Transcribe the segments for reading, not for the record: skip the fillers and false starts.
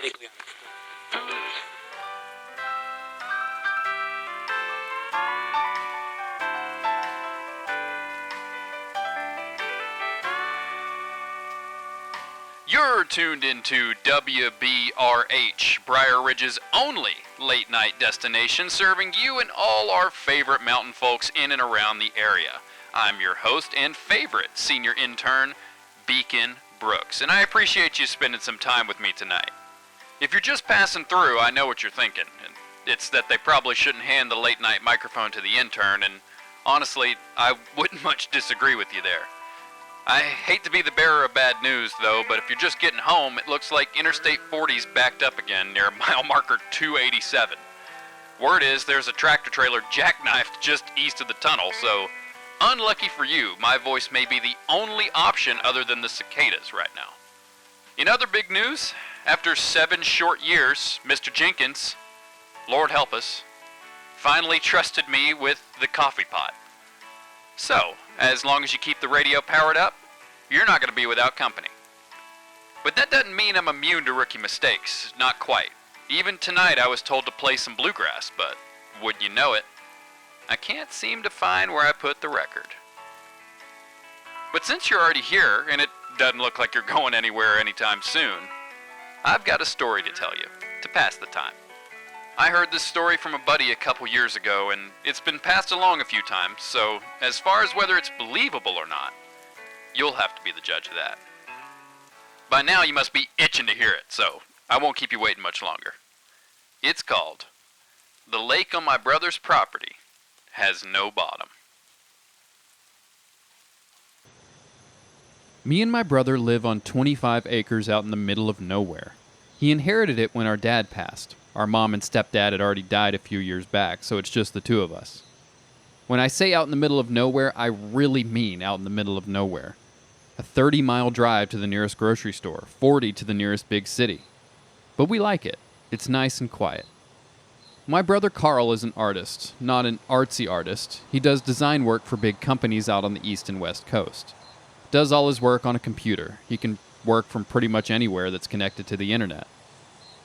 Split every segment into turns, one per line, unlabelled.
phonetically understood.
You're tuned into WBRH, Briar Ridge's only late-night destination, serving you and all our favorite mountain folks in and around the area. I'm your host and favorite senior intern, Beacon Brooks, and I appreciate you spending some time with me tonight. If you're just passing through, I know what you're thinking. It's that they probably shouldn't hand the late-night microphone to the intern, and honestly, I wouldn't much disagree with you there. I hate to be the bearer of bad news, though, but if you're just getting home, it looks like Interstate 40's backed up again near mile marker 287. Word is there's a tractor trailer jackknifed just east of the tunnel, so unlucky for you, my voice may be the only option other than the cicadas right now. In other big news, after 7 short years, Mr. Jenkins, Lord help us, finally trusted me with the coffee pot. So, as long as you keep the radio powered up, you're not going to be without company. But that doesn't mean I'm immune to rookie mistakes, not quite. Even tonight I was told to play some bluegrass, but would you know it, I can't seem to find where I put the record. But since you're already here, and it doesn't look like you're going anywhere anytime soon, I've got a story to tell you, to pass the time. I heard this story from a buddy a couple years ago, and it's been passed along a few times, so as far as whether it's believable or not, you'll have to be the judge of that. By now you must be itching to hear it, so I won't keep you waiting much longer. It's called The Lake on My Brother's Property Has No Bottom.
Me and my brother live on 25 acres out in the middle of nowhere. He inherited it when our dad passed. Our mom and stepdad had already died a few years back, so it's just the two of us. When I say out in the middle of nowhere, I really mean out in the middle of nowhere. A 30-mile drive to the nearest grocery store, 40 to the nearest big city. But we like it. It's nice and quiet. My brother Carl is an artist, not an artsy artist. He does design work for big companies out on the east and west coast. Does all his work on a computer. He can work from pretty much anywhere that's connected to the internet.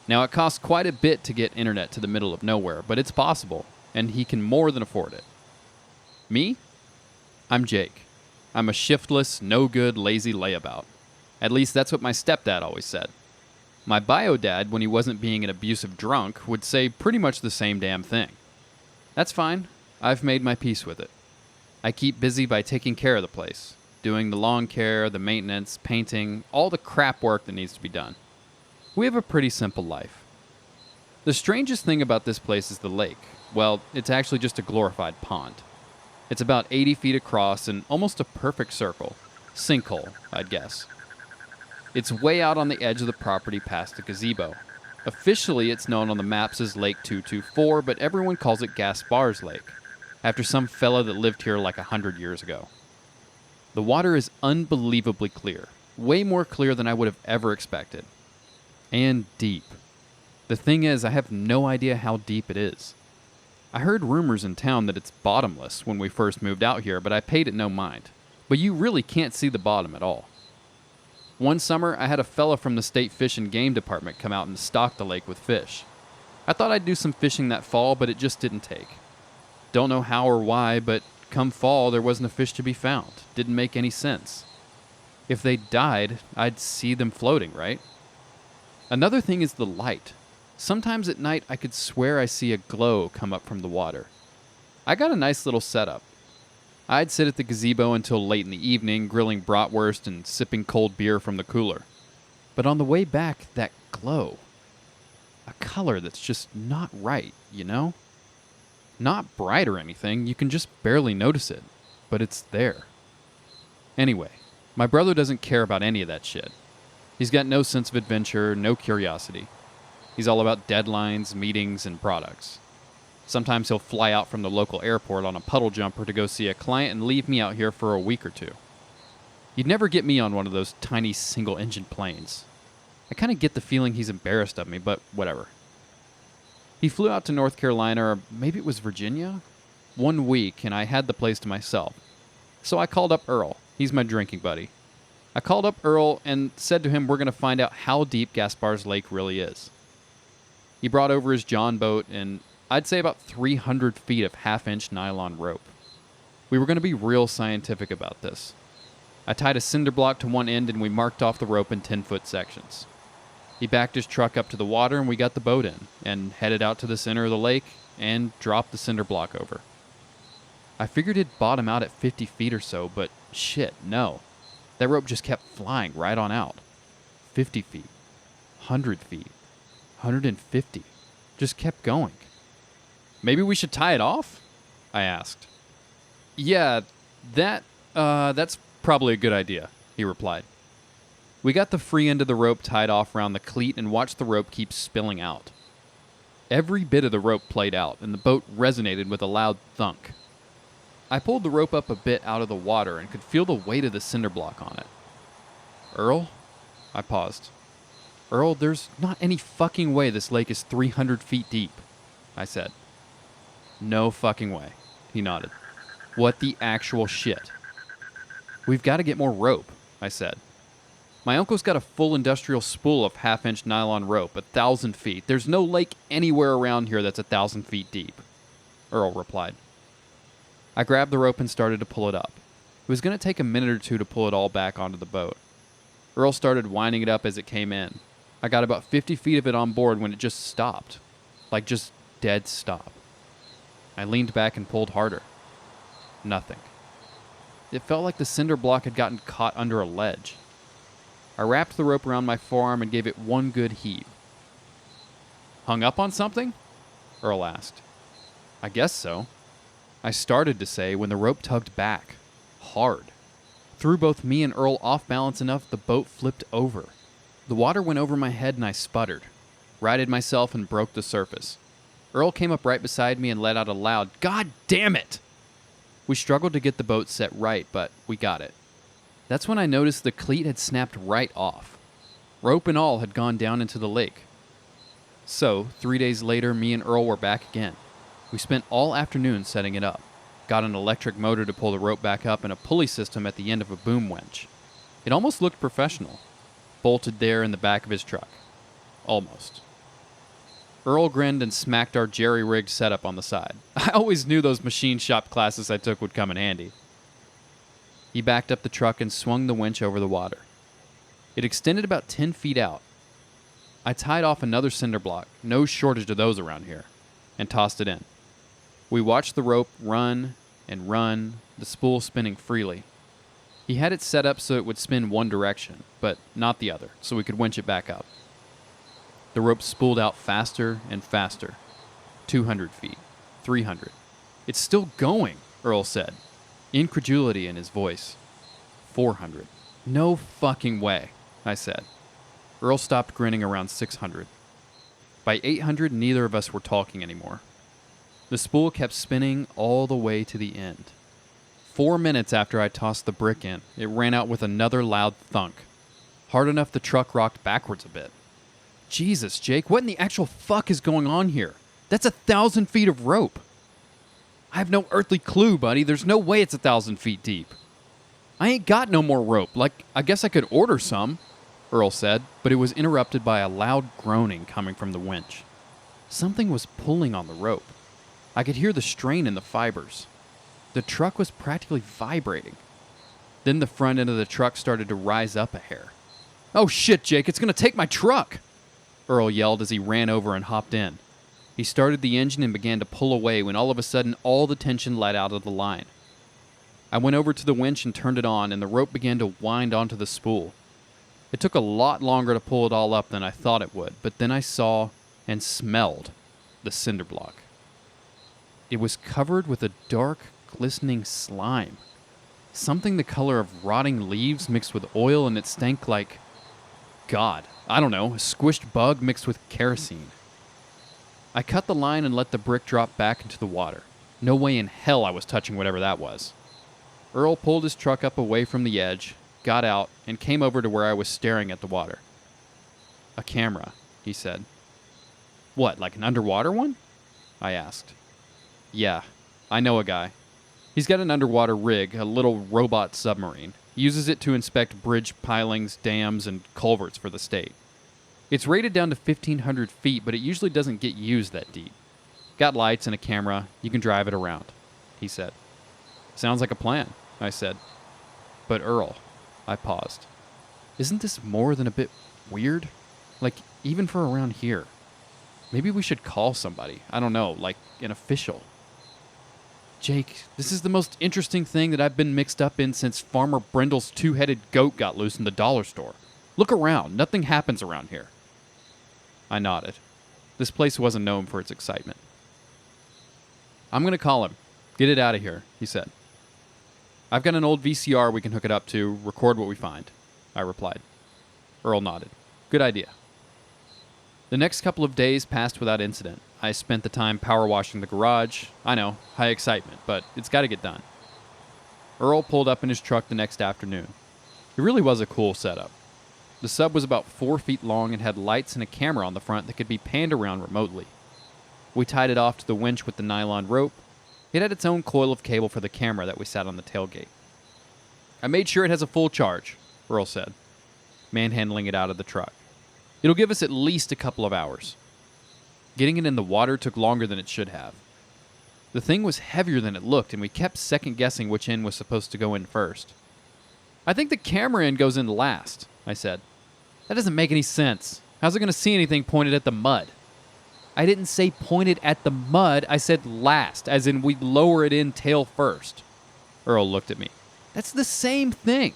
Now, it costs quite a bit to get internet to the middle of nowhere, but it's possible, and he can more than afford it. Me? I'm Jake. I'm a shiftless, no-good, lazy layabout. At least that's what my stepdad always said. My bio dad, when he wasn't being an abusive drunk, would say pretty much the same damn thing. That's fine. I've made my peace with it. I keep busy by taking care of the place, doing the lawn care, the maintenance, painting, all the crap work that needs to be done. We have a pretty simple life. The strangest thing about this place is the lake. Well, it's actually just a glorified pond. It's about 80 feet across and almost a perfect circle. Sinkhole, I'd guess. It's way out on the edge of the property past the gazebo. Officially, it's known on the maps as Lake 224, but everyone calls it Gaspar's Lake, after some fella that lived here like 100 years ago. The water is unbelievably clear, way more clear than I would have ever expected. And deep. The thing is, I have no idea how deep it is. I heard rumors in town that it's bottomless when we first moved out here, but I paid it no mind. But you really can't see the bottom at all. One summer, I had a fella from the state fish and game department come out and stock the lake with fish. I thought I'd do some fishing that fall, but it just didn't take. Don't know how or why, but come fall, there wasn't a fish to be found. Didn't make any sense. If they died, I'd see them floating, right? Another thing is the light. Sometimes at night I could swear I see a glow come up from the water. I got a nice little setup. I'd sit at the gazebo until late in the evening, grilling bratwurst and sipping cold beer from the cooler. But on the way back, that glow. A color that's just not right, you know? Not bright or anything, you can just barely notice it. But it's there. Anyway, my brother doesn't care about any of that shit. He's got no sense of adventure, no curiosity. He's all about deadlines, meetings, and products. Sometimes he'll fly out from the local airport on a puddle jumper to go see a client and leave me out here for a week or two. You'd never get me on one of those tiny single-engine planes. I kind of get the feeling he's embarrassed of me, but whatever. He flew out to North Carolina, or maybe it was Virginia, 1 week, and I had the place to myself. So I called up Earl. He's my drinking buddy. I I called up Earl and said to him we're going to find out how deep Gaspar's Lake really is. He brought over his John boat and I'd say about 300 feet of half-inch nylon rope. We were going to be real scientific about this. I tied a cinder block to one end and we marked off the rope in 10-foot sections. He backed his truck up to the water and we got the boat in and headed out to the center of the lake and dropped the cinder block over. I figured it'd bottom out at 50 feet or so, but shit, no. That rope just kept flying right on out. 50 feet, 100 feet, 150. Just kept going. Maybe we should tie it off? I asked. Yeah, that's probably a good idea, he replied. We got the free end of the rope tied off around the cleat and watched the rope keep spilling out. Every bit of the rope played out, and the boat resonated with a loud thunk. I pulled the rope up a bit out of the water and could feel the weight of the cinder block on it. Earl? I paused. Earl, there's not any fucking way this lake is 300 feet deep, I said. No fucking way, he nodded. What the actual shit? We've got to get more rope, I said. My uncle's got a full industrial spool of half-inch nylon rope, 1,000 feet. There's no lake anywhere around here that's 1,000 feet deep, Earl replied. I grabbed the rope and started to pull it up. It was going to take a minute or two to pull it all back onto the boat. Earl started winding it up as it came in. I got about 50 feet of it on board when it just stopped. Like just dead stop. I leaned back and pulled harder. Nothing. It felt like the cinder block had gotten caught under a ledge. I wrapped the rope around my forearm and gave it one good heave. Hung up on something? Earl asked. I guess so. I started to say when the rope tugged back. Hard. Threw both me and Earl off balance enough the boat flipped over. The water went over my head and I sputtered. Righted myself and broke the surface. Earl came up right beside me and let out a loud, "God damn it!" We struggled to get the boat set right, but we got it. That's when I noticed the cleat had snapped right off. Rope and all had gone down into the lake. So, 3 days later, me and Earl were back again. We spent all afternoon setting it up. Got an electric motor to pull the rope back up and a pulley system at the end of a boom winch. It almost looked professional. Bolted there in the back of his truck. Almost. Earl grinned and smacked our jerry-rigged setup on the side. I always knew those machine shop classes I took would come in handy. He backed up the truck and swung the winch over the water. It extended about 10 feet out. I tied off another cinder block, no shortage of those around here, and tossed it in. We watched the rope run and run, the spool spinning freely. He had it set up so it would spin one direction, but not the other, so we could winch it back up. The rope spooled out faster and faster. 200 feet. 300. It's still going, Earl said. Incredulity in his voice. 400. No fucking way, I said. Earl stopped grinning around 600. By 800, neither of us were talking anymore. The spool kept spinning all the way to the end. 4 minutes after I tossed the brick in, it ran out with another loud thunk. Hard enough the truck rocked backwards a bit. Jesus, Jake, what in the actual fuck is going on here? That's 1,000 feet of rope. I have no earthly clue, buddy. There's no way it's 1,000 feet deep. I ain't got no more rope. Like, I guess I could order some, Earl said, but it was interrupted by a loud groaning coming from the winch. Something was pulling on the rope. I could hear the strain in the fibers. The truck was practically vibrating. Then the front end of the truck started to rise up a hair. Oh shit, Jake, it's gonna take my truck! Earl yelled as he ran over and hopped in. He started the engine and began to pull away when all of a sudden all the tension let out of the line. I went over to the winch and turned it on, and the rope began to wind onto the spool. It took a lot longer to pull it all up than I thought it would, but then I saw and smelled the cinder block. It was covered with a dark, glistening slime. Something the color of rotting leaves mixed with oil, and it stank like... God, I don't know, a squished bug mixed with kerosene. I cut the line and let the brick drop back into the water. No way in hell I was touching whatever that was. Earl pulled his truck up away from the edge, got out, and came over to where I was staring at the water. A camera, he said. What, like an underwater one? I asked. Yeah, I know a guy. He's got an underwater rig, a little robot submarine. He uses it to inspect bridge pilings, dams, and culverts for the state. It's rated down to 1,500 feet, but it usually doesn't get used that deep. Got lights and a camera. You can drive it around, he said. Sounds like a plan, I said. But Earl, I paused. Isn't this more than a bit weird? Like, even for around here. Maybe we should call somebody. I don't know, like an official. Jake, this is the most interesting thing that I've been mixed up in since Farmer Brindle's two-headed goat got loose in the dollar store. Look around. Nothing happens around here. I nodded. This place wasn't known for its excitement. I'm going to call him. Get it out of here, he said. I've got an old VCR we can hook it up to, record what we find, I replied. Earl nodded. Good idea. The next couple of days passed without incident. I spent the time power washing the garage. I know, high excitement, but it's got to get done. Earl pulled up in his truck the next afternoon. It really was a cool setup. The sub was about 4 feet long and had lights and a camera on the front that could be panned around remotely. We tied it off to the winch with the nylon rope. It had its own coil of cable for the camera that we sat on the tailgate. I made sure it has a full charge, Earl said, manhandling it out of the truck. It'll give us at least a couple of hours. Getting it in the water took longer than it should have. The thing was heavier than it looked, and we kept second-guessing which end was supposed to go in first. I think the camera end goes in last, I said. That doesn't make any sense. How's it going to see anything pointed at the mud? I didn't say pointed at the mud. I said last, as in we'd lower it in tail first. Earl looked at me. That's the same thing.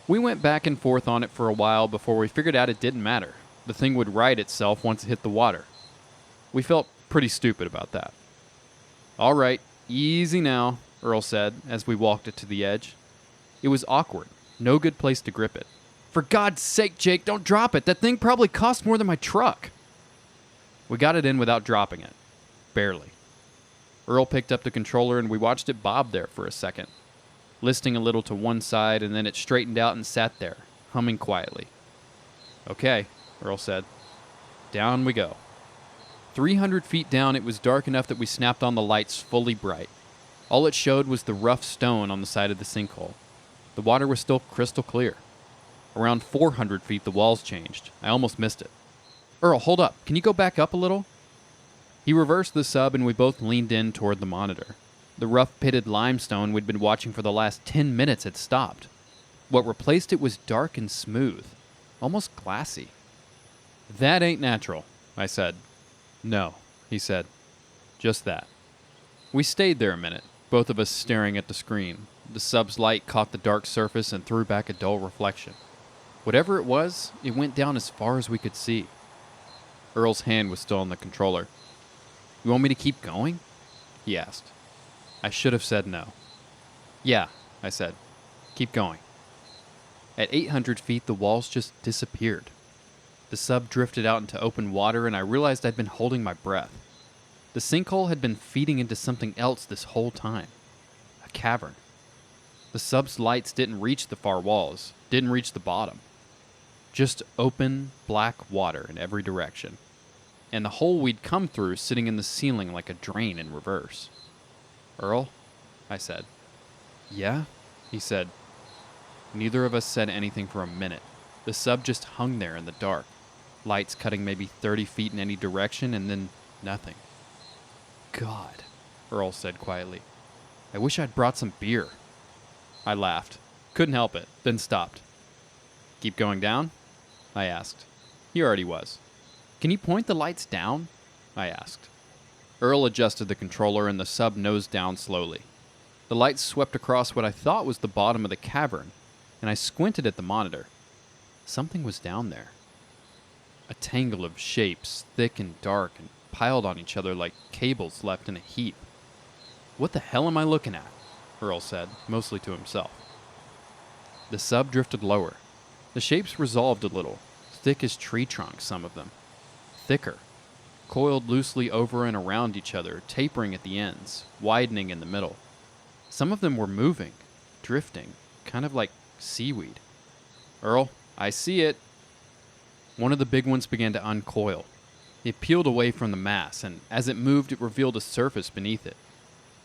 We went back and forth on it for a while before we figured out it didn't matter. The thing would right itself once it hit the water. We felt pretty stupid about that. All right, easy now, Earl said as we walked it to the edge. It was awkward. No good place to grip it. For God's sake, Jake, don't drop it. That thing probably cost more than my truck. We got it in without dropping it. Barely. Earl picked up the controller and we watched it bob there for a second, listing a little to one side, and then it straightened out and sat there, humming quietly. Okay, Earl said. Down we go. 300 feet down, it was dark enough that we snapped on the lights fully bright. All it showed was the rough stone on the side of the sinkhole. The water was still crystal clear. Around 400 feet, the walls changed. I almost missed it. Earl, hold up. Can you go back up a little? He reversed the sub and we both leaned in toward the monitor. The rough pitted limestone we'd been watching for the last 10 minutes had stopped. What replaced it was dark and smooth, almost glassy. That ain't natural, I said. No, he said. Just that. We stayed there a minute, both of us staring at the screen. The sub's light caught the dark surface and threw back a dull reflection. Whatever it was, it went down as far as we could see. Earl's hand was still on the controller. You want me to keep going? He asked. I should have said no. Yeah, I said. Keep going. At 800 feet, the walls just disappeared. The sub drifted out into open water, and I realized I'd been holding my breath. The sinkhole had been feeding into something else this whole time. A cavern. The sub's lights didn't reach the far walls, didn't reach the bottom. Just open, black water in every direction. And the hole we'd come through sitting in the ceiling like a drain in reverse. Earl? I said. Yeah? He said. Neither of us said anything for a minute. The sub just hung there in the dark. Lights cutting maybe 30 feet in any direction, and then nothing. God, Earl said quietly. I wish I'd brought some beer. I laughed. Couldn't help it, then stopped. Keep going down? I asked. He already was. Can you point the lights down? I asked. Earl adjusted the controller and the sub nosed down slowly. The lights swept across what I thought was the bottom of the cavern, and I squinted at the monitor. Something was down there. A tangle of shapes, thick and dark, and piled on each other like cables left in a heap. What the hell am I looking at? Earl said, mostly to himself. The sub drifted lower. The shapes resolved a little, thick as tree trunks, some of them. Thicker, coiled loosely over and around each other, tapering at the ends, widening in the middle. Some of them were moving, drifting, kind of like seaweed. Earl, I see it. One of the big ones began to uncoil. It peeled away from the mass, and as it moved, it revealed a surface beneath it.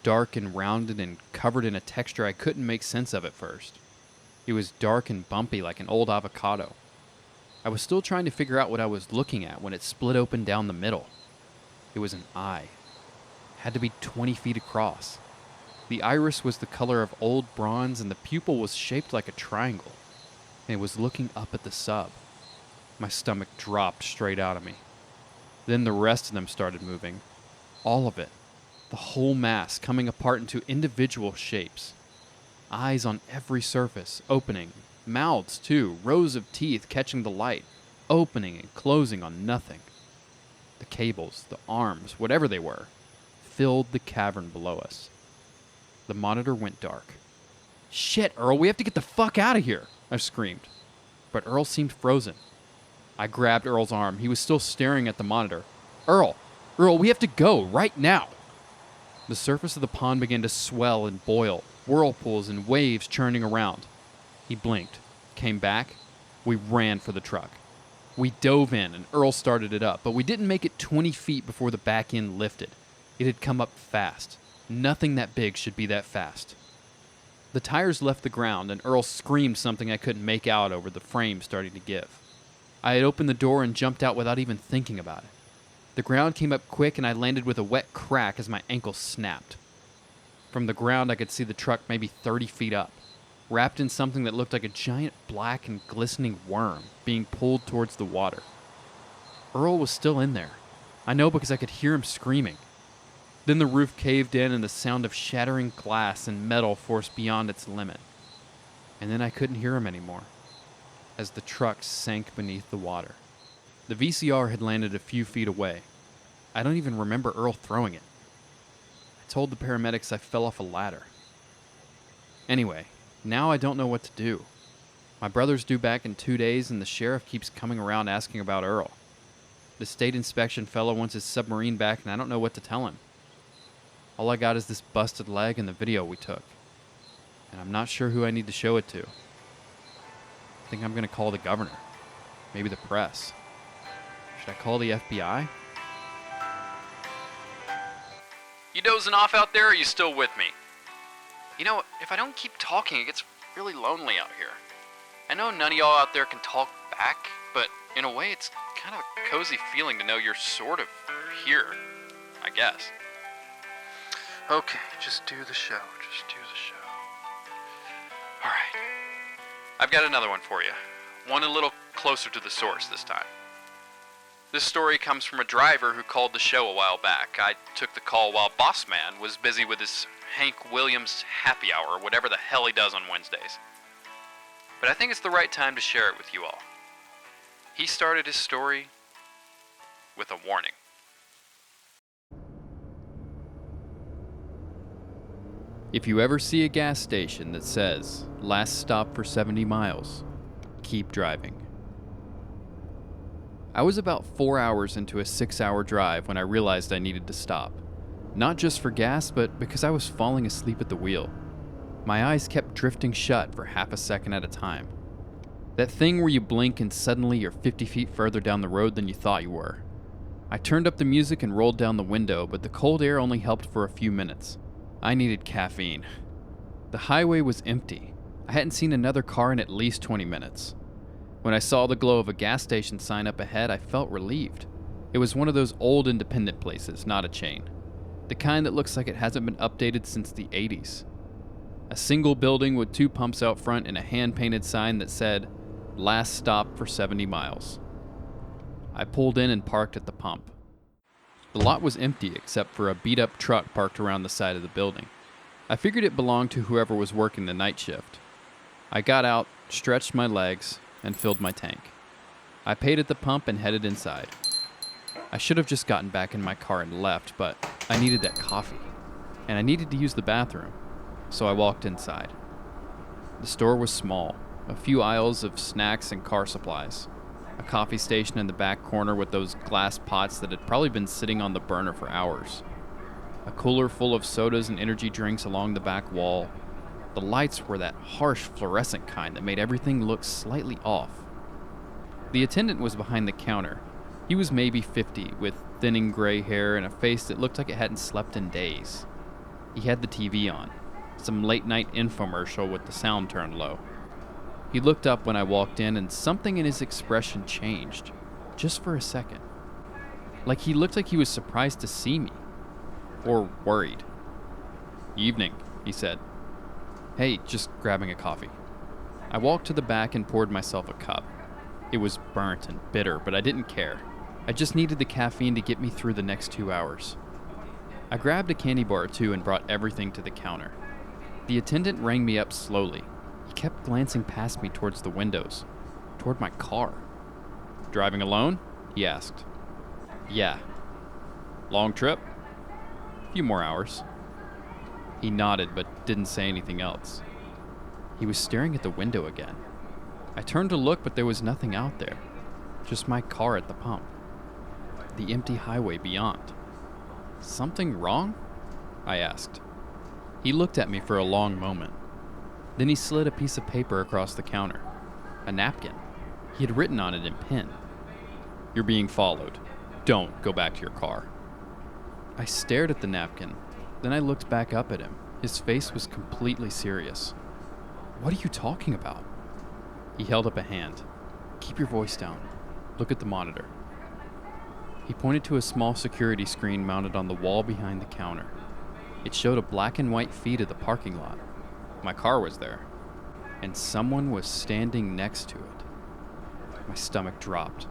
Dark and rounded and covered in a texture I couldn't make sense of at first. It was dark and bumpy like an old avocado. I was still trying to figure out what I was looking at when it split open down the middle. It was an eye. It had to be 20 feet across. The iris was the color of old bronze and the pupil was shaped like a triangle. And it was looking up at the sub. My stomach dropped straight out of me. Then the rest of them started moving. All of it. The whole mass coming apart into individual shapes. Eyes on every surface, opening. Mouths, too, rows of teeth catching the light, opening and closing on nothing. The cables, the arms, whatever they were, filled the cavern below us. The monitor went dark. "Shit, Earl, we have to get the fuck out of here," I screamed. But Earl seemed frozen. I grabbed Earl's arm. He was still staring at the monitor. Earl, we have to go, right now." The surface of the pond began to swell and boil, whirlpools and waves churning around. He blinked, came back. We ran for the truck. We dove in and Earl started it up, but we didn't make it 20 feet before the back end lifted. It had come up fast. Nothing that big should be that fast. The tires left the ground and Earl screamed something I couldn't make out over the frame starting to give. I had opened the door and jumped out without even thinking about it. The ground came up quick and I landed with a wet crack as my ankle snapped. From the ground I could see the truck maybe 30 feet up, wrapped in something that looked like a giant black and glistening worm being pulled towards the water. Earl was still in there. I know because I could hear him screaming. Then the roof caved in and the sound of shattering glass and metal forced beyond its limit. And then I couldn't hear him anymore, as the truck sank beneath the water. The VCR had landed a few feet away. I don't even remember Earl throwing it. I told the paramedics I fell off a ladder. Anyway, now I don't know what to do. My brother's due back in 2 days and the sheriff keeps coming around asking about Earl. The state inspection fellow wants his submarine back and I don't know what to tell him. All I got is this busted leg and the video we took. And I'm not sure who I need to show it to. I think I'm going to call the governor. Maybe the press. Should I call the FBI?
You dozing off out there, or are you still with me? You know, if I don't keep talking, it gets really lonely out here. I know none of y'all out there can talk back, but in a way it's kind of a cozy feeling to know you're sort of here, I guess. Okay, just do the show. Alright. I've got another one for you. One a little closer to the source this time. This story comes from a driver who called the show a while back. I took the call while Boss Man was busy with his Hank Williams happy hour, or whatever the hell he does on Wednesdays. But I think it's the right time to share it with you all. He started his story with a warning.
If you ever see a gas station that says, "Last stop for 70 miles, keep driving." I was about 4 hours into a 6-hour drive when I realized I needed to stop. Not just for gas, but because I was falling asleep at the wheel. My eyes kept drifting shut for half a second at a time. That thing where you blink and suddenly you're 50 feet further down the road than you thought you were. I turned up the music and rolled down the window, but the cold air only helped for a few minutes. I needed caffeine. The highway was empty. I hadn't seen another car in at least 20 minutes. When I saw the glow of a gas station sign up ahead, I felt relieved. It was one of those old independent places, not a chain. The kind that looks like it hasn't been updated since the 80s. A single building with 2 pumps out front and a hand-painted sign that said, "Last stop for 70 miles." I pulled in and parked at the pump. The lot was empty except for a beat-up truck parked around the side of the building. I figured it belonged to whoever was working the night shift. I got out, stretched my legs, and filled my tank. I paid at the pump and headed inside. I should have just gotten back in my car and left, but I needed that coffee, and I needed to use the bathroom, so I walked inside. The store was small, a few aisles of snacks and car supplies, a coffee station in the back corner with those glass pots that had probably been sitting on the burner for hours, a cooler full of sodas and energy drinks along the back wall. The lights were that harsh fluorescent kind that made everything look slightly off. The attendant was behind the counter. He was maybe 50, with thinning gray hair and a face that looked like it hadn't slept in days. He had the TV on, some late-night infomercial with the sound turned low. He looked up when I walked in, and something in his expression changed, just for a second. Like he looked like he was surprised to see me, or worried. "Evening," he said. "Hey, just grabbing a coffee." I walked to the back and poured myself a cup. It was burnt and bitter, but I didn't care. I just needed the caffeine to get me through the next 2 hours. I grabbed a candy bar or two and brought everything to the counter. The attendant rang me up slowly. He kept glancing past me towards the windows, toward my car. "Driving alone?" he asked. "Yeah." "Long trip?" "A few more hours." He nodded but didn't say anything else. He was staring at the window again. I turned to look, but there was nothing out there. Just my car at the pump. The empty highway beyond. "Something wrong?" I asked. He looked at me for a long moment. Then he slid a piece of paper across the counter. A napkin. He had written on it in pen. "You're being followed. Don't go back to your car." I stared at the napkin. Then I looked back up at him. His face was completely serious. "What are you talking about?" He held up a hand. "Keep your voice down. Look at the monitor." He pointed to a small security screen mounted on the wall behind the counter. It showed a black and white feed of the parking lot. My car was there, and someone was standing next to it. My stomach dropped.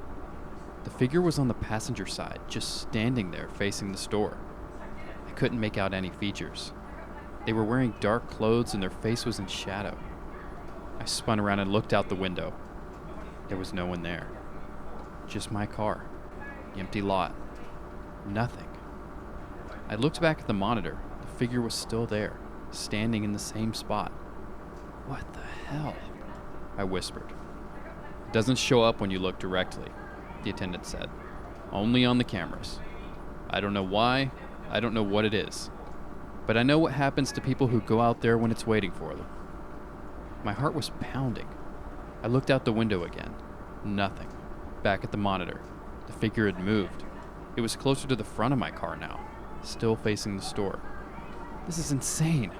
The figure was on the passenger side, just standing there facing the store. I couldn't make out any features. They were wearing dark clothes and their face was in shadow. I spun around and looked out the window. There was no one there. Just my car. The empty lot. Nothing. I looked back at the monitor. The figure was still there, standing in the same spot. "What the hell?" I whispered. "It doesn't show up when you look directly," the attendant said. "Only on the cameras. I don't know why. I don't know what it is. But I know what happens to people who go out there when it's waiting for them." My heart was pounding. I looked out the window again. Nothing. Back at the monitor. The figure had moved. It was closer to the front of my car now, still facing the store. "This is insane,"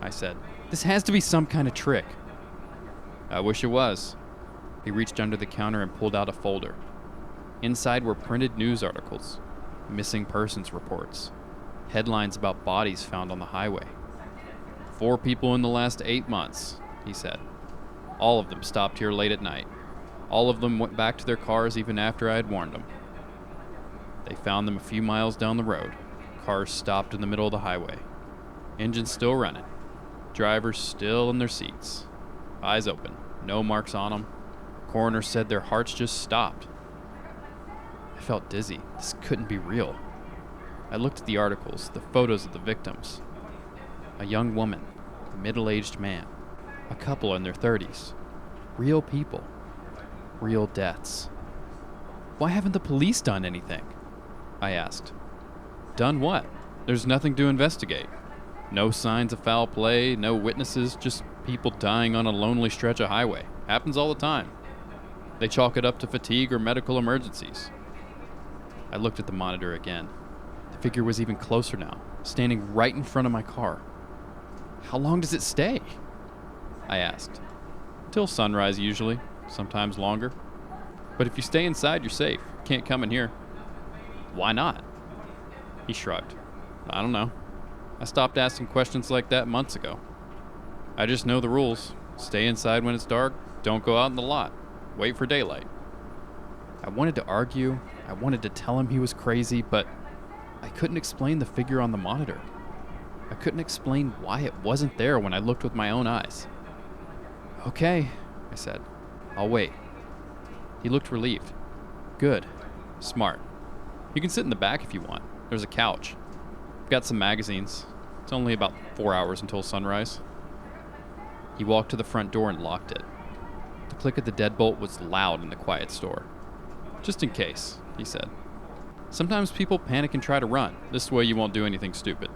I said. "This has to be some kind of trick." "I wish it was." He reached under the counter and pulled out a folder. Inside were printed news articles, missing persons reports, headlines about bodies found on the highway. 4 people in the last 8 months, he said. All of them stopped here late at night. All of them went back to their cars even after I had warned them. They found them a few miles down the road. Cars stopped in the middle of the highway. Engines still running. Drivers still in their seats. Eyes open. No marks on them. Coroner said their hearts just stopped. I felt dizzy. This couldn't be real. I looked at the articles, the photos of the victims. A young woman, a middle-aged man, a couple in their 30s. Real people. Real deaths. Why haven't the police done anything? I asked. Done what? There's nothing to investigate. No signs of foul play, no witnesses, just people dying on a lonely stretch of highway. Happens all the time. They chalk it up to fatigue or medical emergencies. I looked at the monitor again. The figure was even closer now, standing right in front of my car. How long does it stay? I asked. Till sunrise usually, sometimes longer. But if you stay inside, you're safe. Can't come in here. Why not? He shrugged. I don't know. I stopped asking questions like that months ago. I just know the rules. Stay inside when it's dark. Don't go out in the lot. Wait for daylight. I wanted to argue. I wanted to tell him he was crazy, but I couldn't explain the figure on the monitor. I couldn't explain why it wasn't there when I looked with my own eyes. Okay, I said. I'll wait. He looked relieved. Good. Smart. You can sit in the back if you want. There's a couch. I've got some magazines. It's only about 4 hours until sunrise. He walked to the front door and locked it. The click of the deadbolt was loud in the quiet store. Just in case, he said. Sometimes people panic and try to run. This way you won't do anything stupid.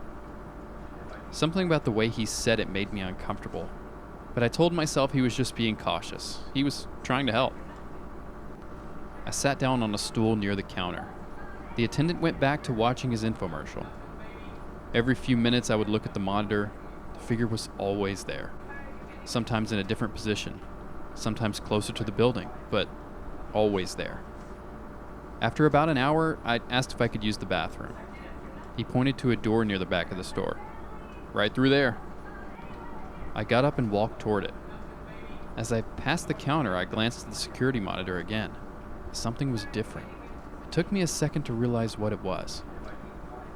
Something about the way he said it made me uncomfortable. But I told myself he was just being cautious. He was trying to help. I sat down on a stool near the counter. The attendant went back to watching his infomercial. Every few minutes I would look at the monitor. The figure was always there. Sometimes in a different position. sometimes closer to the building, but always there. After about an hour, I asked if I could use the bathroom. He pointed to a door near the back of the store. Right through there. I got up and walked toward it. As I passed the counter, I glanced at the security monitor again. Something was different. It took me a second to realize what it was.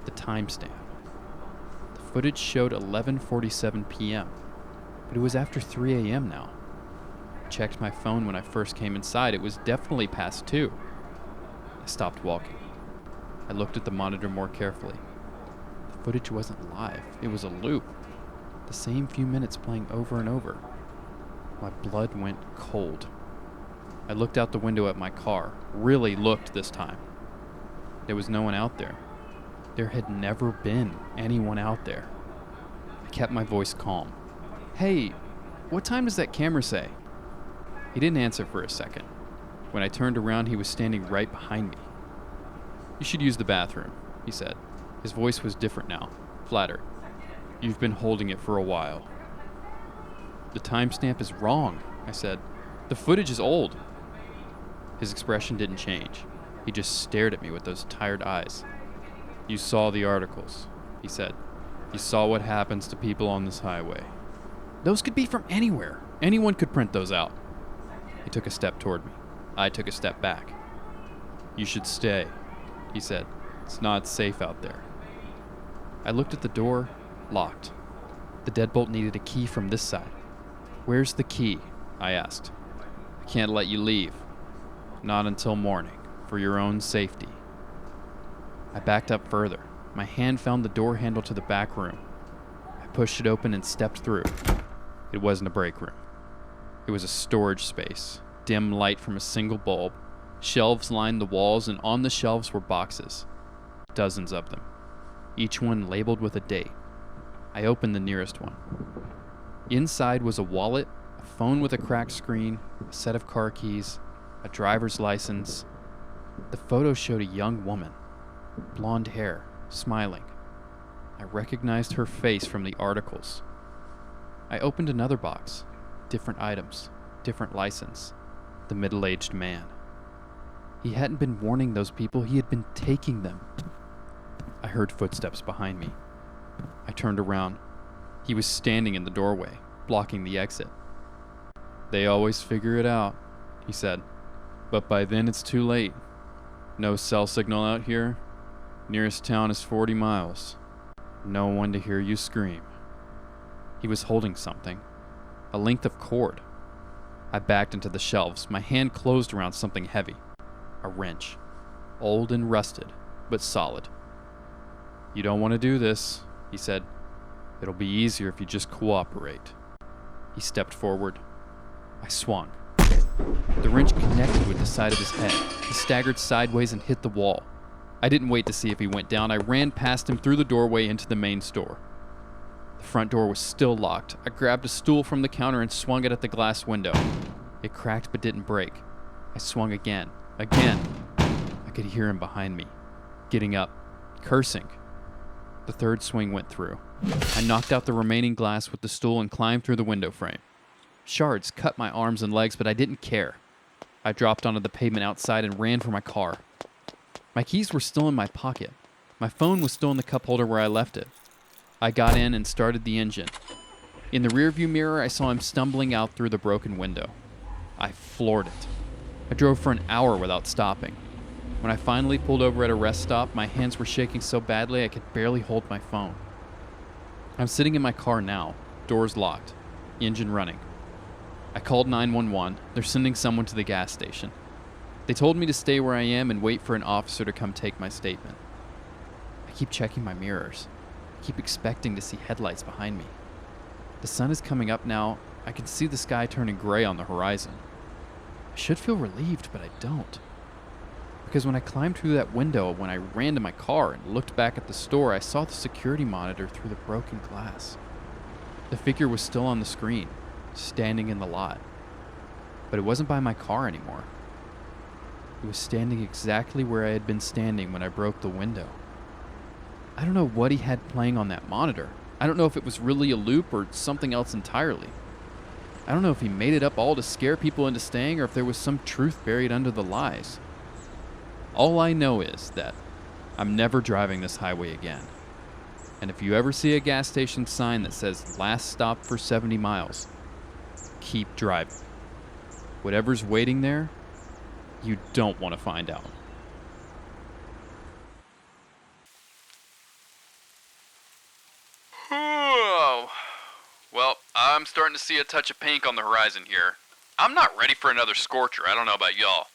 The timestamp. The footage showed 11:47 p.m., but it was after 3 a.m. now. I checked my phone when I first came inside. It was definitely past 2. I stopped walking. I looked at the monitor more carefully. The footage wasn't live. It was a loop. The same few minutes playing over and over. My blood went cold. I looked out the window at my car. Really looked this time. There was no one out there. There had never been anyone out there. I kept my voice calm. Hey, what time does that camera say? He didn't answer for a second. When I turned around, he was standing right behind me. You should use the bathroom, he said. His voice was different now, flatter. You've been holding it for a while. The timestamp is wrong, I said. The footage is old. His expression didn't change. He just stared at me with those tired eyes. You saw the articles, he said. You saw what happens to people on this highway. Those could be from anywhere. Anyone could print those out. He took a step toward me. I took a step back. You should stay, he said. It's not safe out there. I looked at the door, locked. The deadbolt needed a key from this side. Where's the key? I asked. I can't let you leave. Not until morning, for your own safety. I backed up further. My hand found the door handle to the back room. I pushed it open and stepped through. It wasn't a break room. It was a storage space, dim light from a single bulb. Shelves lined the walls, and on the shelves were boxes. Dozens of them, each one labeled with a date. I opened the nearest one. Inside was a wallet, a phone with a cracked screen, a set of car keys, a driver's license. The photo showed a young woman, blonde hair, smiling. I recognized her face from the articles. I opened another box. Different items, different license. The middle-aged man. He hadn't been warning those people, he had been taking them. I heard footsteps behind me. I turned around. He was standing in the doorway, blocking the exit. They always figure it out, he said. But by then it's too late. No cell signal out here. Nearest town is 40 miles. No one to hear you scream. He was holding something. A length of cord. I backed into the shelves. My hand closed around something heavy. A wrench. Old and rusted, but solid. You don't want to do this, he said. It'll be easier if you just cooperate. He stepped forward. I swung. The wrench connected with the side of his head. He staggered sideways and hit the wall. I didn't wait to see if he went down. I ran past him through the doorway into the main store. The front door was still locked. I grabbed a stool from the counter and swung it at the glass window. It cracked but didn't break. I swung again. Again. I could hear him behind me, getting up, cursing. The third swing went through. I knocked out the remaining glass with the stool and climbed through the window frame. Shards cut my arms and legs, but I didn't care. I dropped onto the pavement outside and ran for my car. My keys were still in my pocket. My phone was still in the cup holder where I left it. I got in and started the engine. In the rearview mirror, I saw him stumbling out through the broken window. I floored it. I drove for an hour without stopping. When I finally pulled over at a rest stop, my hands were shaking so badly I could barely hold my phone. I'm sitting in my car now, doors locked, engine running. I called 911. They're sending someone to the gas station. They told me to stay where I am and wait for an officer to come take my statement. I keep checking my mirrors. I keep expecting to see headlights behind me. The sun is coming up now. I can see the sky turning gray on the horizon. I should feel relieved, but I don't. Because when I climbed through that window, when I ran to my car and looked back at the store, I saw the security monitor through the broken glass. The figure was still on the screen, standing in the lot. But it wasn't by my car anymore. It was standing exactly where I had been standing when I broke the window. I don't know what he had playing on that monitor. I don't know if it was really a loop or something else entirely. I don't know if he made it up all to scare people into staying or if there was some truth buried under the lies. All I know is that I'm never driving this highway again. And if you ever see a gas station sign that says last stop for 70 miles, keep driving. Whatever's waiting there, you don't want to find out.
Well, I'm starting to see a touch of pink on the horizon here. I'm not ready for another scorcher. I don't know about y'all.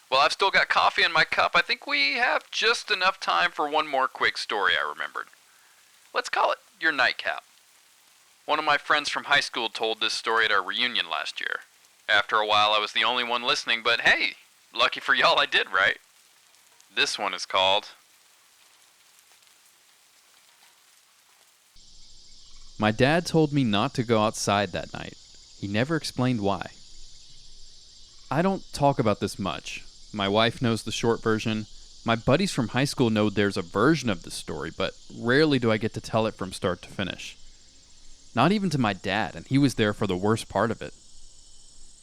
Well, I've still got coffee in my cup. I think we have just enough time for one more quick story I remembered. Let's call it your nightcap. One of my friends from high school told this story at our reunion last year. After a while, I was the only one listening, but hey, lucky for y'all I did, right? This one is called...
My dad told me not to go outside that night. He never explained why. I don't talk about this much. My wife knows the short version. My buddies from high school know there's a version of the story, but rarely do I get to tell it from start to finish. Not even to my dad, and he was there for the worst part of it.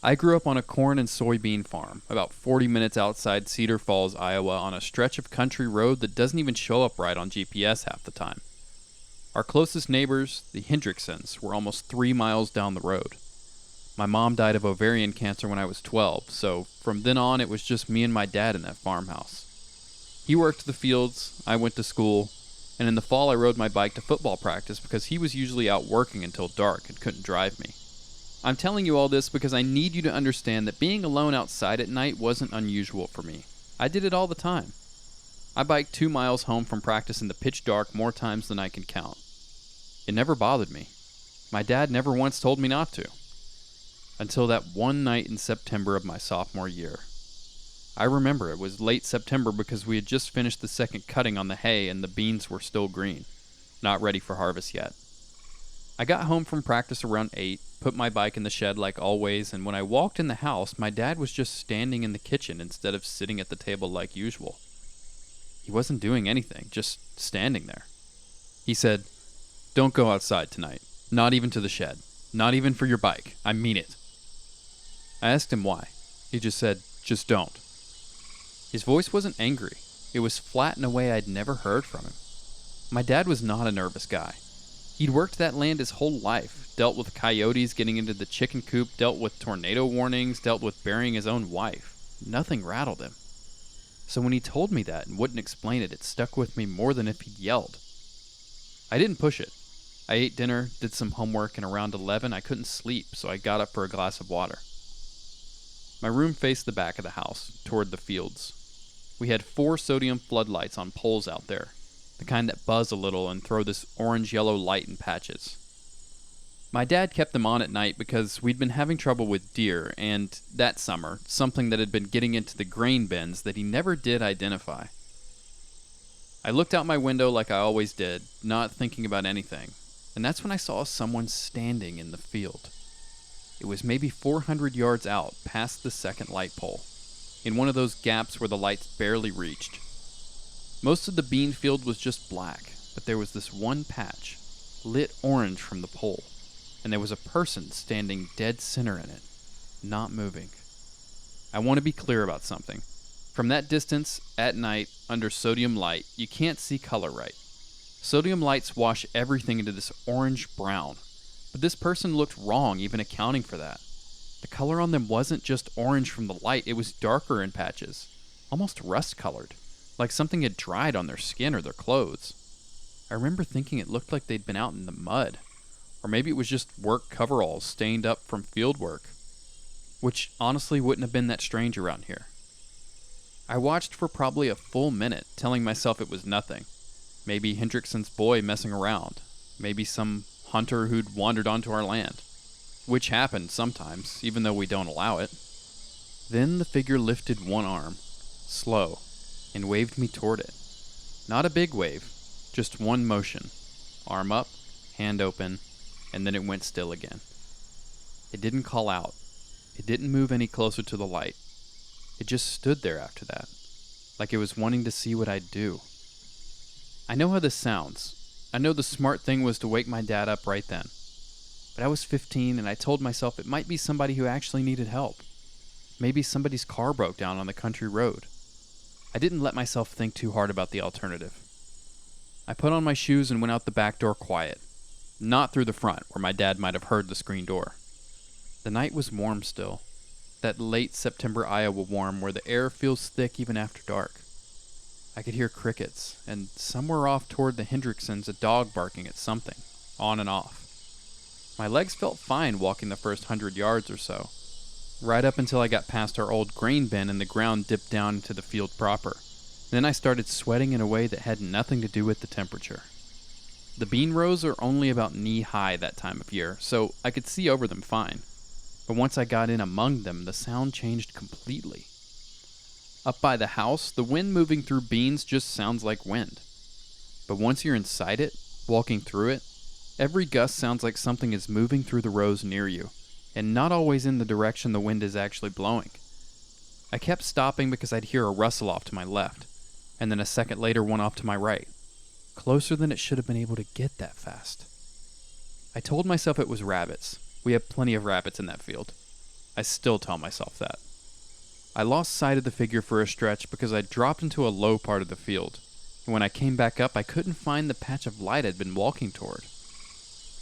I grew up on a corn and soybean farm, about 40 minutes outside Cedar Falls, Iowa, on a stretch of country road that doesn't even show up right on GPS half the time. Our closest neighbors, the Hendricksons, were almost 3 miles down the road. My mom died of ovarian cancer when I was 12, so from then on it was just me and my dad in that farmhouse. He worked the fields, I went to school, and in the fall I rode my bike to football practice because he was usually out working until dark and couldn't drive me. I'm telling you all this because I need you to understand that being alone outside at night wasn't unusual for me. I did it all the time. I biked 2 miles home from practice in the pitch dark more times than I can count. It never bothered me. My dad never once told me not to. Until that one night in September of my sophomore year. I remember it was late September because we had just finished the second cutting on the hay and the beans were still green, not ready for harvest yet. I got home from practice around 8, put my bike in the shed like always, and when I walked in the house, my dad was just standing in the kitchen instead of sitting at the table like usual. He wasn't doing anything, just standing there. He said, "Don't go outside tonight, not even to the shed, not even for your bike, I mean it." I asked him why. He just said, "Just don't." His voice wasn't angry. It was flat in a way I'd never heard from him. My dad was not a nervous guy. He'd worked that land his whole life, dealt with coyotes getting into the chicken coop, dealt with tornado warnings, dealt with burying his own wife. Nothing rattled him. So when he told me that and wouldn't explain it, it stuck with me more than if he'd yelled. I didn't push it. I ate dinner, did some homework, and around 11 I couldn't sleep, so I got up for a glass of water. My room faced the back of the house, toward the fields. We had 4 sodium floodlights on poles out there, the kind that buzz a little and throw this orange-yellow light in patches. My dad kept them on at night because we'd been having trouble with deer and, that summer, something that had been getting into the grain bins that he never did identify. I looked out my window like I always did, not thinking about anything, and that's when I saw someone standing in the field. It was maybe 400 yards out, past the second light pole, in one of those gaps where the lights barely reached. Most of the bean field was just black, but there was this one patch, lit orange from the pole, and there was a person standing dead center in it, not moving. I want to be clear about something. From that distance, at night, under sodium light, you can't see color right. Sodium lights wash everything into this orange-brown, but this person looked wrong even accounting for that. The color on them wasn't just orange from the light, it was darker in patches, almost rust-colored, like something had dried on their skin or their clothes. I remember thinking it looked like they'd been out in the mud, or maybe it was just work coveralls stained up from field work, which honestly wouldn't have been that strange around here. I watched for probably a full minute, telling myself it was nothing. Maybe Hendrickson's boy messing around. Maybe some hunter who'd wandered onto our land. Which happens sometimes, even though we don't allow it. Then the figure lifted one arm, slow, and waved me toward it. Not a big wave, just one motion. Arm up, hand open, and then it went still again. It didn't call out. It didn't move any closer to the light. It just stood there after that, like it was wanting to see what I'd do. I know how this sounds. I know the smart thing was to wake my dad up right then. But I was 15 and I told myself it might be somebody who actually needed help. Maybe somebody's car broke down on the country road. I didn't let myself think too hard about the alternative. I put on my shoes and went out the back door quiet. Not through the front, where my dad might have heard the screen door. The night was warm still. That late September Iowa warm where the air feels thick even after dark. I could hear crickets, and somewhere off toward the Hendricksons a dog barking at something, on and off. My legs felt fine walking the first 100 yards or so, right up until I got past our old grain bin and the ground dipped down into the field proper. Then I started sweating in a way that had nothing to do with the temperature. The bean rows are only about knee-high that time of year, so I could see over them fine. But once I got in among them, the sound changed completely. Up by the house, the wind moving through beans just sounds like wind. But once you're inside it, walking through it, every gust sounds like something is moving through the rows near you, and not always in the direction the wind is actually blowing. I kept stopping because I'd hear a rustle off to my left, and then a second later one off to my right. Closer than it should have been able to get that fast. I told myself it was rabbits. We have plenty of rabbits in that field. I still tell myself that. I lost sight of the figure for a stretch because I dropped into a low part of the field, and when I came back up I couldn't find the patch of light I'd been walking toward.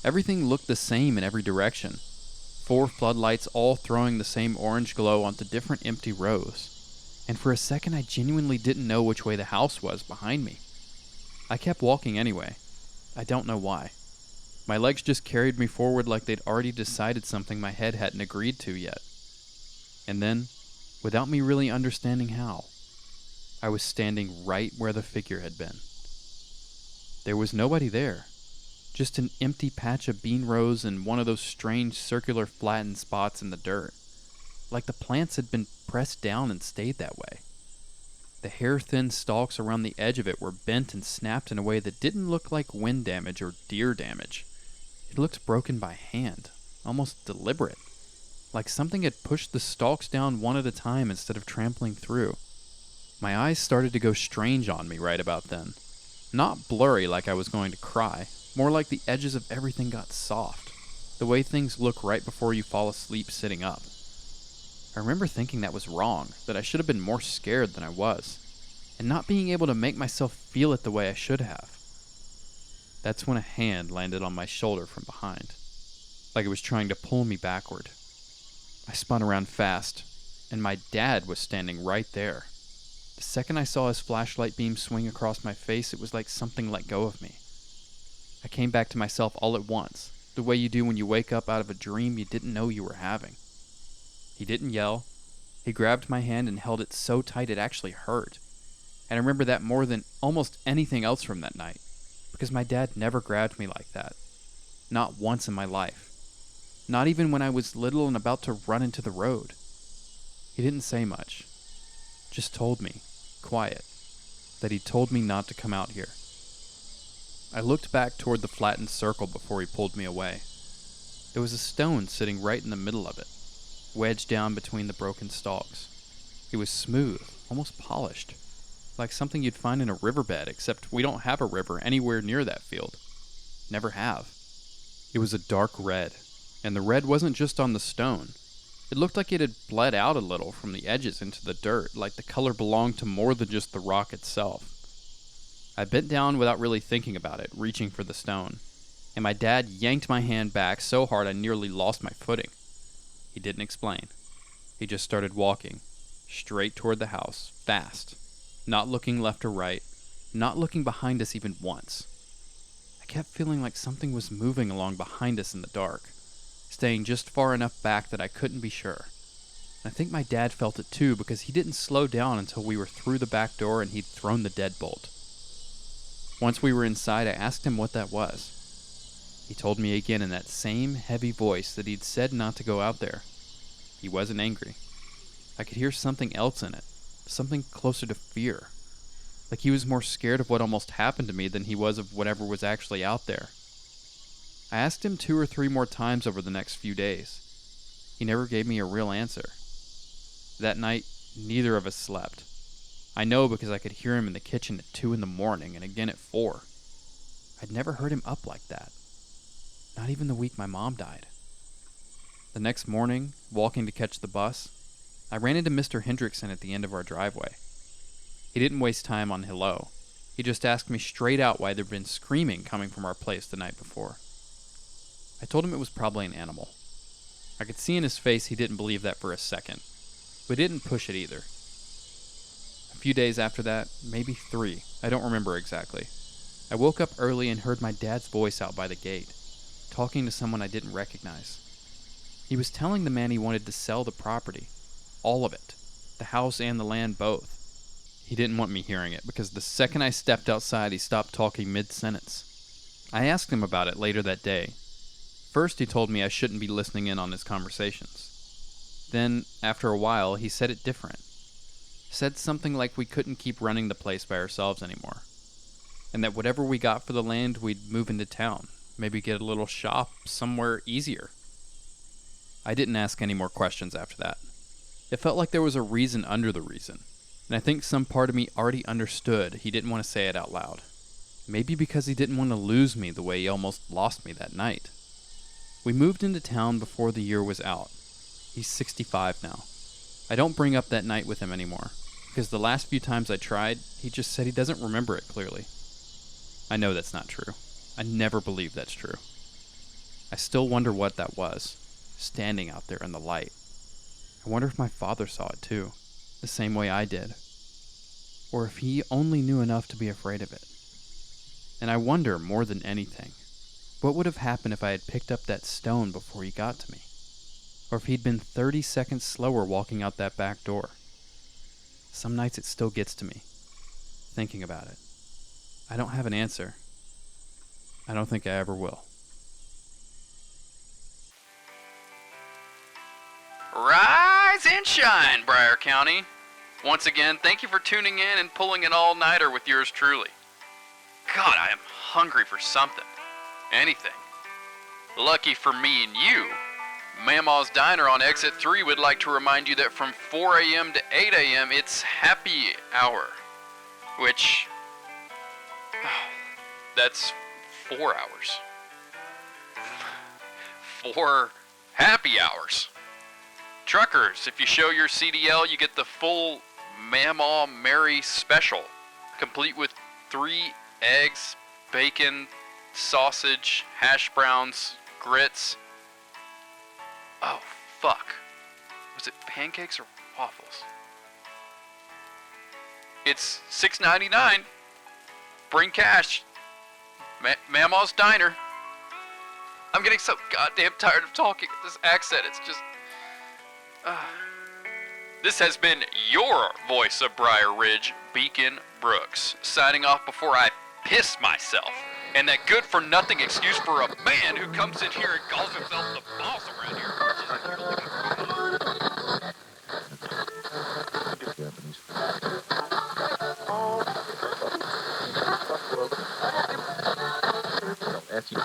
Everything looked the same in every direction. 4 floodlights all throwing the same orange glow onto different empty rows. And for a second I genuinely didn't know which way the house was behind me. I kept walking anyway. I don't know why. My legs just carried me forward like they'd already decided something my head hadn't agreed to yet. And then, without me really understanding how, I was standing right where the figure had been. There was nobody there. Just an empty patch of bean rows and one of those strange circular flattened spots in the dirt. Like the plants had been pressed down and stayed that way. The hair-thin stalks around the edge of it were bent and snapped in a way that didn't look like wind damage or deer damage. It looked broken by hand, almost deliberate. Like something had pushed the stalks down one at a time instead of trampling through. My eyes started to go strange on me right about then. Not blurry like I was going to cry, more like the edges of everything got soft, the way things look right before you fall asleep sitting up. I remember thinking that was wrong, that I should have been more scared than I was, and not being able to make myself feel it the way I should have. That's when a hand landed on my shoulder from behind, like it was trying to pull me backward. I spun around fast, and my dad was standing right there. The second I saw his flashlight beam swing across my face, it was like something let go of me. I came back to myself all at once, the way you do when you wake up out of a dream you didn't know you were having. He didn't yell. He grabbed my hand and held it so tight it actually hurt. And I remember that more than almost anything else from that night, because my dad never grabbed me like that. Not once in my life. Not even when I was little and about to run into the road. He didn't say much. Just told me, quiet, that he told me not to come out here. I looked back toward the flattened circle before he pulled me away. There was a stone sitting right in the middle of it, wedged down between the broken stalks. It was smooth, almost polished, like something you'd find in a riverbed, except we don't have a river anywhere near that field. Never have. It was a dark red, and the red wasn't just on the stone. It looked like it had bled out a little from the edges into the dirt, like the color belonged to more than just the rock itself. I bent down without really thinking about it, reaching for the stone, and my dad yanked my hand back so hard I nearly lost my footing. He didn't explain. He just started walking, straight toward the house, fast, not looking left or right, not looking behind us even once. I kept feeling like something was moving along behind us in the dark, staying just far enough back that I couldn't be sure. I think my dad felt it too because he didn't slow down until we were through the back door and he'd thrown the deadbolt. Once we were inside, I asked him what that was. He told me again in that same heavy voice that he'd said not to go out there. He wasn't angry. I could hear something else in it, something closer to fear. Like he was more scared of what almost happened to me than he was of whatever was actually out there. I asked him 2 or 3 more times over the next few days. He never gave me a real answer. That night, neither of us slept. I know because I could hear him in the kitchen at 2 in the morning and again at 4. I'd never heard him up like that. Not even the week my mom died. The next morning, walking to catch the bus, I ran into Mr. Hendrickson at the end of our driveway. He didn't waste time on hello. He just asked me straight out why there'd been screaming coming from our place the night before. I told him it was probably an animal. I could see in his face he didn't believe that for a second, but didn't push it either. A few days after that, maybe 3, I don't remember exactly, I woke up early and heard my dad's voice out by the gate, talking to someone I didn't recognize. He was telling the man he wanted to sell the property. All of it. The house and the land both. He didn't want me hearing it because the second I stepped outside, he stopped talking mid-sentence. I asked him about it later that day. First, he told me I shouldn't be listening in on his conversations. Then, after a while, he said it different. Said something like we couldn't keep running the place by ourselves anymore. And that whatever we got for the land, we'd move into town. Maybe get a little shop somewhere easier. I didn't ask any more questions after that. It felt like there was a reason under the reason, and I think some part of me already understood he didn't want to say it out loud. Maybe because he didn't want to lose me the way he almost lost me that night. We moved into town before the year was out. He's 65 now. I don't bring up that night with him anymore, because the last few times I tried, he just said he doesn't remember it clearly. I know that's not true. I never believe that's true. I still wonder what that was, standing out there in the light. I wonder if my father saw it too, the same way I did. Or if he only knew enough to be afraid of it. And I wonder, more than anything, what would have happened if I had picked up that stone before he got to me? Or if he'd been 30 seconds slower walking out that back door? Some nights it still gets to me, thinking about it. I don't have an answer. I don't think I ever will.
Rise and shine, Briar County. Once again, thank you for tuning in and pulling an all-nighter with yours truly. God, I am hungry for something. Anything. Lucky for me and you, Mama's Diner on Exit 3 would like to remind you that from 4 a.m. to 8 a.m. it's happy hour. Which... that's 4 hours. 4 happy hours. Truckers, if you show your CDL, you get the full Mamaw Mary special, complete with 3 eggs, bacon, sausage, hash browns, grits. Oh, fuck. Was it pancakes or waffles? It's $6.99. Bring cash. Mamaw's Diner. I'm getting so goddamn tired of talking with this accent. It's just... This has been your voice of Briar Ridge, Beacon Brooks, signing off before I piss myself. And that good-for-nothing excuse for a man who comes in here and calls himself the boss around here.
That's you.